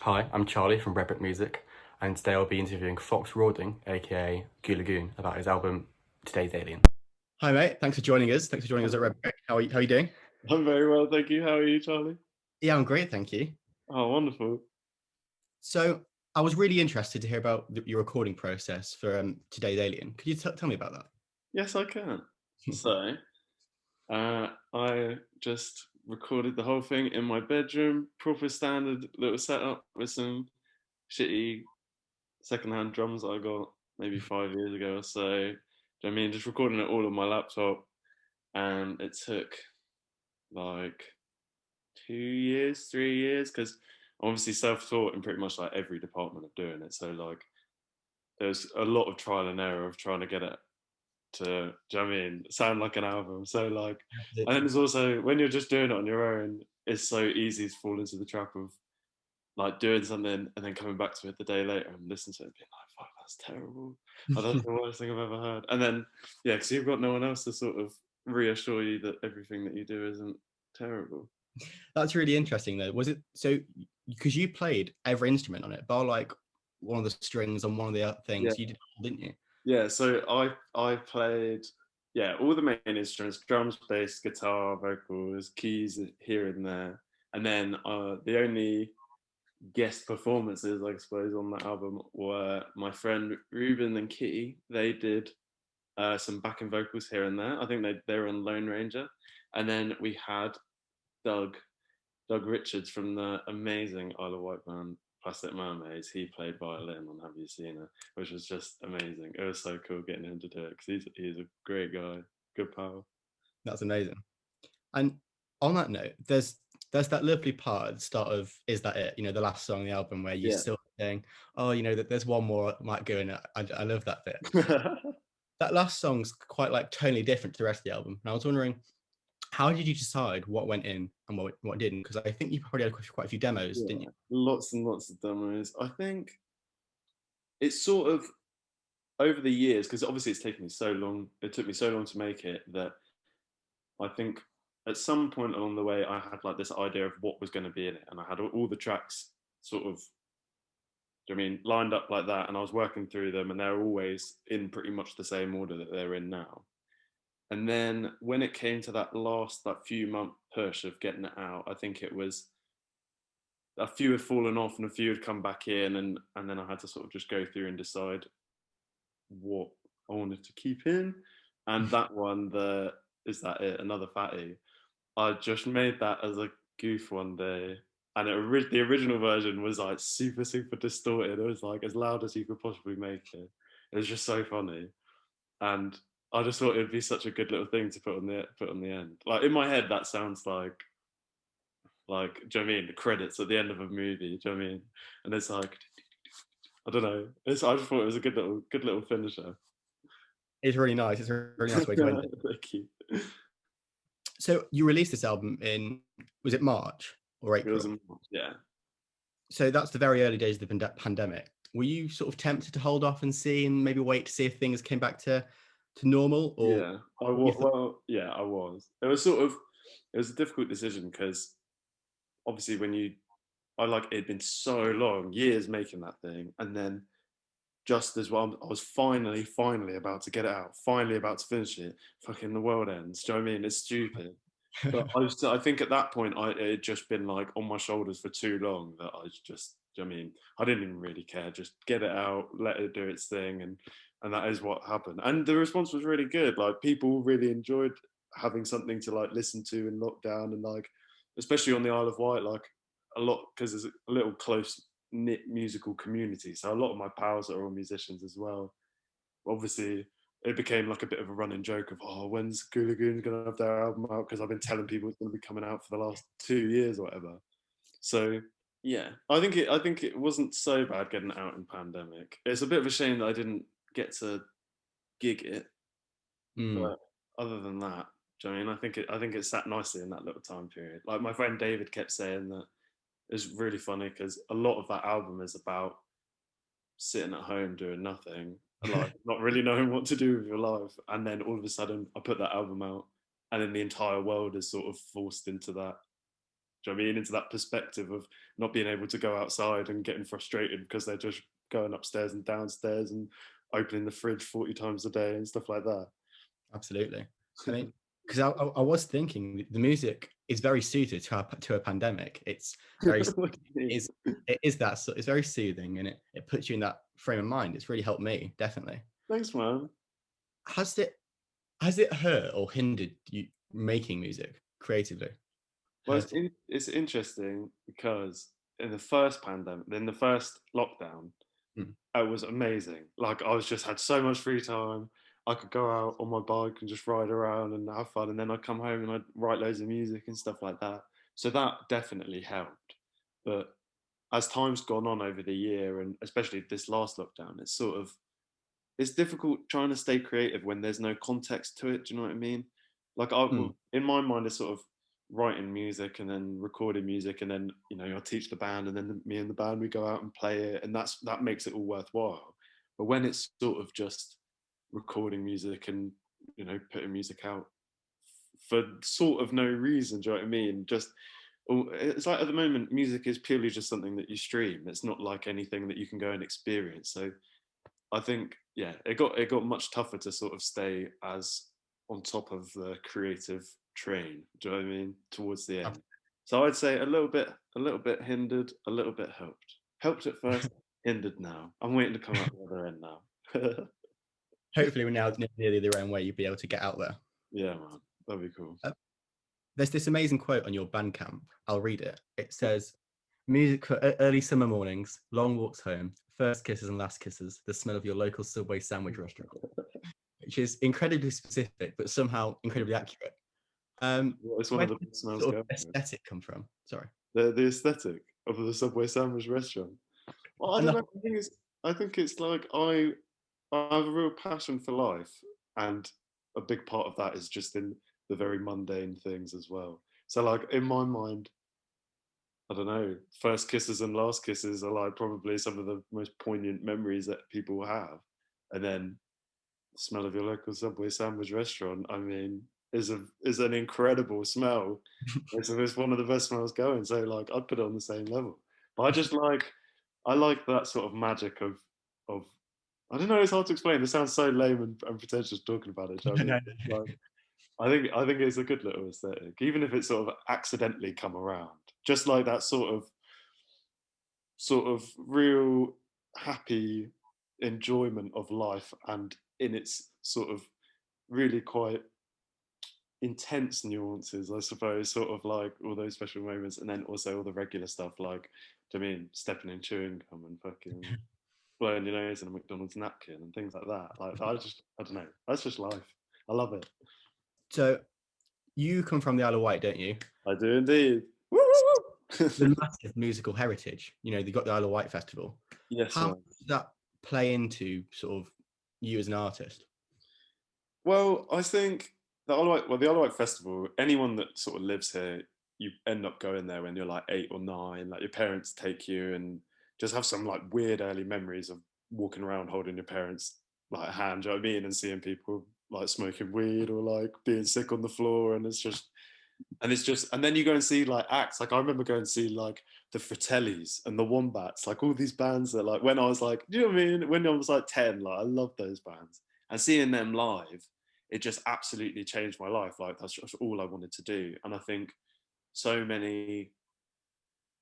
Hi, I'm Charlie from Redbrick Music, and today I'll be interviewing Fox Rawding, aka Goo Lagoon, about his album Today's Alien. Hi, mate. Thanks for joining us. Thanks for joining us at Redbrick. How are you doing? I'm very well, thank you. How are you, Charlie? Yeah, I'm great, thank you. Oh, wonderful. So, I was really interested to hear about your recording process for Today's Alien. Could you tell me about that? Yes, I can. So, I just recorded the whole thing in my bedroom, proper standard little setup with some shitty secondhand drums I got maybe 5 years ago or so. Do you know what I mean? Just recording it all on my laptop, and it took like 2 years, 3 years, because I'm obviously self-taught in pretty much like every department of doing it. So like, there's a lot of trial and error of trying to get it to, do you know what I mean, sound like an album. So like, and then Absolutely. there's also when you're just doing it on your own, it's so easy to fall into the trap of like doing something and then coming back to it the day later and listening to it and being like, fuck, that's terrible. Oh, that's the worst thing I've ever heard. And then, yeah, because you've got no one else to sort of reassure you that everything that you do isn't terrible. That's really interesting, though. Was it so? Because you played every instrument on it, bar like one of the strings on one of the other Yeah. things, you did, didn't you? Yeah, so I played, yeah, all the main instruments: drums, bass, guitar, vocals, keys here and there, and then the only guest performances, I suppose, on that album were my friend Ruben and Kitty. They did some backing vocals here and there. I think they were on Lone Ranger, and then we had Doug Doug Richards from the amazing Isle of Wight band Plastic Mermaids. He played violin on Have You Seen Her, which was just amazing. It was so cool getting him to do it because he's a great guy, good pal. That's amazing. And on that note, there's that lovely part at the start of "Is That It?" The last song on the album where you Yeah. still saying, "Oh, that there's one more I might go in." I love that bit. That last song's quite like totally different to the rest of the album. And I was wondering, how did you decide what went in and what didn't? Because I think you probably had quite a few demos, didn't you? Yeah, lots and lots of demos. I think it's sort of over the years, because obviously it's taken me so long. It took me so long to make it that I think at some point along the way I had like this idea of what was going to be in it, and I had all the tracks sort of, do you know what I mean, lined up like that, and I was working through them, and they're always in pretty much the same order that they're in now. And then when it came to that last like few month push of getting it out, I think it was a few had fallen off and a few had come back in, and then I had to sort of just go through and decide what I wanted to keep in. And that one, the Is That It? Another Fatty. I just made that as a goof one day, and the original version was like super super distorted. It was like as loud as you could possibly make it. It was just so funny, and I just thought it'd be such a good little thing to put on the end. Like in my head, that sounds do you know what I mean, the credits at the end of a movie. Do you know what I mean? And it's like, I don't know. I just thought it was a good little finisher. It's really nice. It's a really nice way to end it. Thank you. So you released this album in, was it March or It was April? yeah. So that's the very early days of the pandemic. Were you sort of tempted to hold off and see and maybe wait to see if things came back to normal, or Yeah, you thought, well, yeah, I was. It was sort of, it was a difficult decision because obviously when you, I like it had been so long, years making that thing, and then just as well, I was finally about to get it out, finally about to finish it. Fucking the world ends. Do you know what I mean? It's stupid. But I think at that point, it had just been like on my shoulders for too long that I just, do you know what I mean, I didn't even really care. Just get it out, let it do its thing, and that is what happened. And the response was really good. Like people really enjoyed having something to like listen to in lockdown, and like especially on the Isle of Wight, like a lot because there's a little close knit musical community. So a lot of my pals are all musicians as well. Obviously, it became like a bit of a running joke of, oh, when's Goo Lagoon going to have their album out? Because I've been telling people it's going to be coming out for the last 2 years or whatever. So yeah, I think it wasn't so bad getting it out in pandemic. It's a bit of a shame that I didn't get to gig it, mm, but other than that, do you know what I mean? I think it sat nicely in that little time period. Like my friend David kept saying that it's really funny because a lot of that album is about sitting at home doing nothing, like not really knowing what to do with your life, and then all of a sudden I put that album out, and then the entire world is sort of forced into that Do you know what I mean? Into that perspective of not being able to go outside and getting frustrated because they're just going upstairs and downstairs and opening the fridge 40 times a day and stuff like that. Absolutely. I mean, because I was thinking the music is very suited to a pandemic. It's very it is that it's very soothing, and it puts you in that frame of mind. It's really helped me, definitely. Thanks, man. Has it hurt or hindered you making music creatively? Well, Hurt it? it's interesting because in the first pandemic, in the first lockdown, Mm. it was amazing. Like I was just had so much free time. I could go out on my bike and just ride around and have fun, and then I'd come home and I'd write loads of music and stuff like that. So that definitely helped. But as time's gone on over the year, and especially this last lockdown, it's difficult trying to stay creative when there's no context to it. Do you know what I mean? Like Mm. in my mind, it's sort of writing music and then recording music, and then I teach the band, and then me and the band we go out and play it, and that makes it all worthwhile. But when it's sort of just recording music and putting music out for sort of no reason, do you know what I mean? Just it's like at the moment, music is purely just something that you stream. It's not like anything that you can go and experience. So I think, yeah, it got much tougher to sort of stay as on top of the creative train. Do you know what I mean? Towards the end. So I'd say a little bit hindered, a little bit helped. Helped at first, hindered now. I'm waiting to come out the other end now. Hopefully, we're now nearly the own way you'll be able to get out there. Yeah, man, that'd be cool. There's this amazing quote on your Bandcamp. I'll read it. It says, "Music for early summer mornings, long walks home, first kisses and last kisses, the smell of your local Subway sandwich restaurant," which is incredibly specific, but somehow incredibly accurate. Well, it's one Where of the did best this smells sort of going. aesthetic come from? Sorry. The aesthetic of the Subway sandwich restaurant. Well, I And don't know. I think it's like I have a real passion for life, and a big part of that is just in the very mundane things as well. So, like in my mind, I don't know, first kisses and last kisses are like probably some of the most poignant memories that people have, and then the smell of your local Subway sandwich restaurant, I mean, is an incredible smell. It's one of the best smells going. So like I'd put it on the same level. But I like that sort of magic of I don't know, it's hard to explain. It sounds so lame and pretentious talking about it. Do you know what I no, mean? Like I think it's a good little aesthetic, even if it sort of accidentally come around. Just like that sort of real happy enjoyment of life, and in its sort of really quite intense nuances, I suppose, sort of like all those special moments, and then also all the regular stuff like, do you mean stepping in chewing gum and fucking blowing your nose in a McDonald's napkin and things like that. Like I don't know, that's just life. I love it. So you come from the Isle of Wight, don't you? I do indeed. Woo, woo, woo. The massive musical heritage. They've got the Isle of Wight Festival. Yes, How man. does that play into sort of you as an artist? Well, I think the Isle of Wight Festival, anyone that sort of lives here, you end up going there when you're like 8 or 9. Like your parents take you, and just have some like weird early memories of walking around holding your parents like hand, do you know what I mean? And seeing people like smoking weed or like being sick on the floor. And then you go and see like acts. Like I remember going to see like the Fratellis and the Wombats, like all these bands that like when I was like, do you know what I mean? When I was like 10, like I loved those bands. And seeing them live, it just absolutely changed my life. Like that's just all I wanted to do. And I think so many,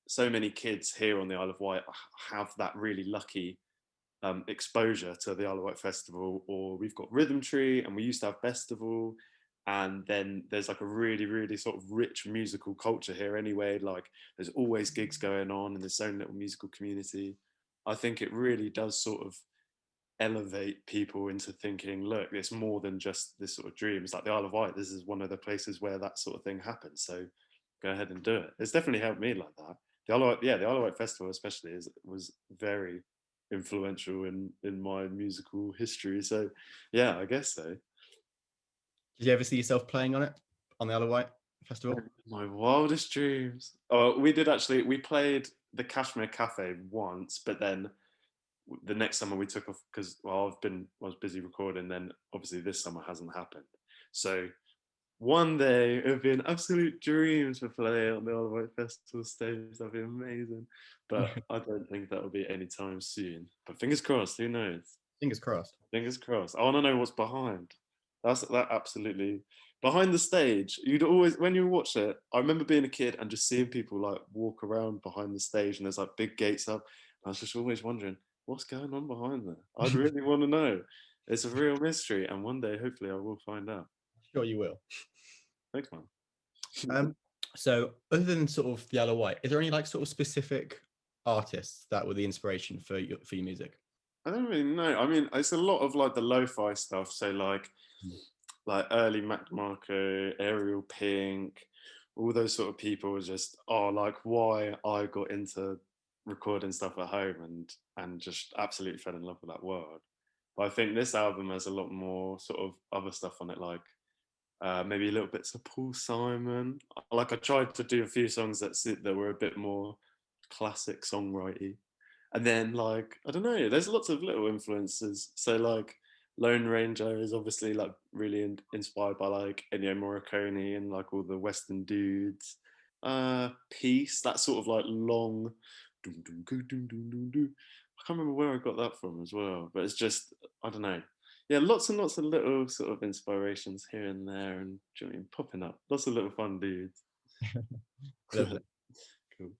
so many kids here on the Isle of Wight have that really lucky exposure to the Isle of Wight Festival, or we've got Rhythm Tree, and we used to have Festival, and then there's like a really, really sort of rich musical culture here anyway. Like there's always gigs going on, and there's so little musical community. I think it really does sort of elevate people into thinking, look, it's more than just this sort of dream. It's like the Isle of Wight. This is one of the places where that sort of thing happens. So go ahead and do it. It's definitely helped me like that. The Isle of Wight, yeah, the Isle of Wight Festival especially was very influential in my musical history. So yeah, I guess so. Did you ever see yourself playing on it on the Isle of Wight Festival? My wildest dreams. Oh, we played the Kashmir Cafe once, but then the next summer we took off because I was busy recording. Then obviously this summer hasn't happened. So one day it would be an absolute dream to play on the Isle of Wight Festival stage. That'd be amazing. But I don't think that'll be anytime soon. But fingers crossed, who knows? Fingers crossed. Fingers crossed. I want to know what's behind. That absolutely behind the stage. You'd always, when you watch it, I remember being a kid and just seeing people like walk around behind the stage, and there's like big gates up. I was just always wondering what's going on behind there. I'd really want to know. It's a real mystery, and one day, hopefully, I will find out. Sure, you will. Thanks, man. So other than sort of the Isle of Wight, is there any like sort of specific artists that were the inspiration for your music? I don't really know. I mean, it's a lot of like the lo-fi stuff. So like early Mac DeMarco, Ariel Pink, all those sort of people were just like why I got into recording stuff at home and just absolutely fell in love with that world. But I think this album has a lot more sort of other stuff on it, like maybe a little bits of Paul Simon. Like I tried to do a few songs that were a bit more classic songwriting. And then like, I don't know, there's lots of little influences. So like Lone Ranger is obviously like really inspired by like Ennio Morricone and like all the Western dudes. Peace, that sort of like long I can't remember where I got that from as well, but it's just, I don't know. Yeah, lots and lots of little sort of inspirations here and there, and do you know what I mean, popping up. Lots of little fun dudes. Lovely. Cool.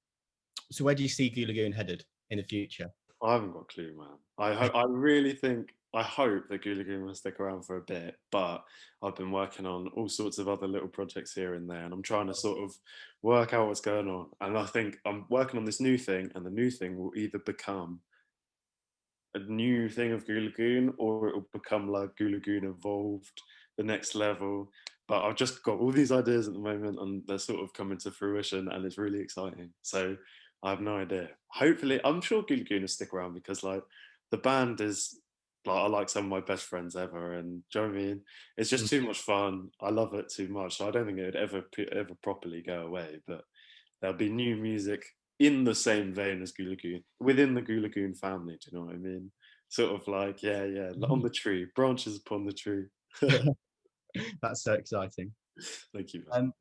So where do you see Goo Lagoon headed in the future? I haven't got a clue, man. I really think, I hope that Goo Lagoon will stick around for a bit, but I've been working on all sorts of other little projects here and there, and I'm trying to sort of work out what's going on. And I think I'm working on this new thing, and the new thing will either become a new thing of Goo Lagoon, or it will become like Goo Lagoon evolved, the next level. But I've just got all these ideas at the moment, and they're sort of coming to fruition, and it's really exciting. So I have no idea. Hopefully, I'm sure Goo Lagoon will stick around, because like the band is like, I like some of my best friends ever, and do you know what I mean? It's just too much fun. I love it too much. So I don't think it would ever properly go away. But there'll be new music in the same vein as Goo Lagoon, within the Goo Lagoon family. Do you know what I mean? Sort of like, yeah, on the tree, branches upon the tree. That's so exciting. Thank you, man.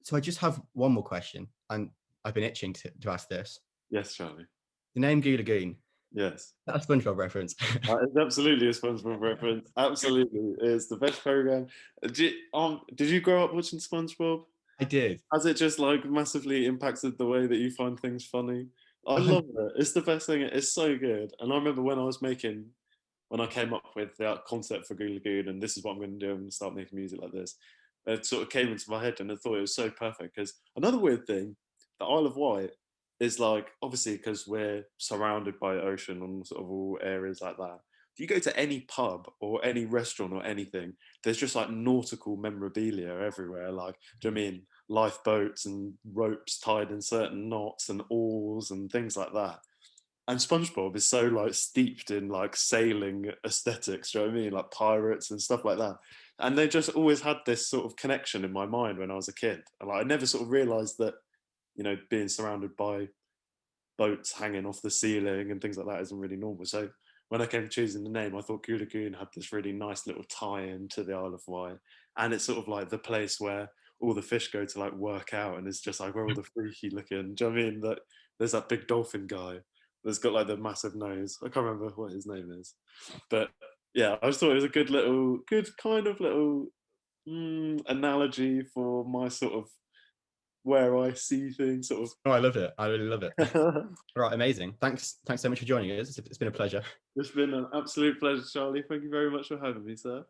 So I just have one more question, and I've been itching to ask this. Yes, Charlie. The name Goo Lagoon. Yes. That's a SpongeBob reference. It's absolutely a SpongeBob reference. Absolutely. It's the best program. Did you grow up watching SpongeBob? I did. Has it just like massively impacted the way that you find things funny? I love it. It's the best thing. It's so good. And I remember when I came up with the concept for Goo Lagoon, and this is what I'm going to do, I'm going to start making music like this. It sort of came into my head, and I thought it was so perfect. Because another weird thing, the Isle of Wight is like, obviously because we're surrounded by ocean and sort of all areas like that. If you go to any pub or any restaurant or anything, there's just like nautical memorabilia everywhere. Like, do you know what I mean? Lifeboats and ropes tied in certain knots and oars and things like that. And SpongeBob is so like steeped in like sailing aesthetics, do you know what I mean? Like pirates and stuff like that. And they just always had this sort of connection in my mind when I was a kid. And like, I never sort of realized that, you know, being surrounded by boats hanging off the ceiling and things like that isn't really normal. So when I came choosing the name, I thought Goo Lagoon had this really nice little tie-in to the Isle of Wight. And it's sort of like the place where all the fish go to like work out, and it's just like where all the freaky looking, do you know what I mean? That there's that big dolphin guy that's got like the massive nose. I can't remember what his name is. But yeah, I just thought it was a good kind of little analogy for my sort of where I see things sort of. Oh, I love it. I really love it. Right, amazing. Thanks so much for joining us. It's been a pleasure. It's been an absolute pleasure, Charlie. Thank you very much for having me, sir.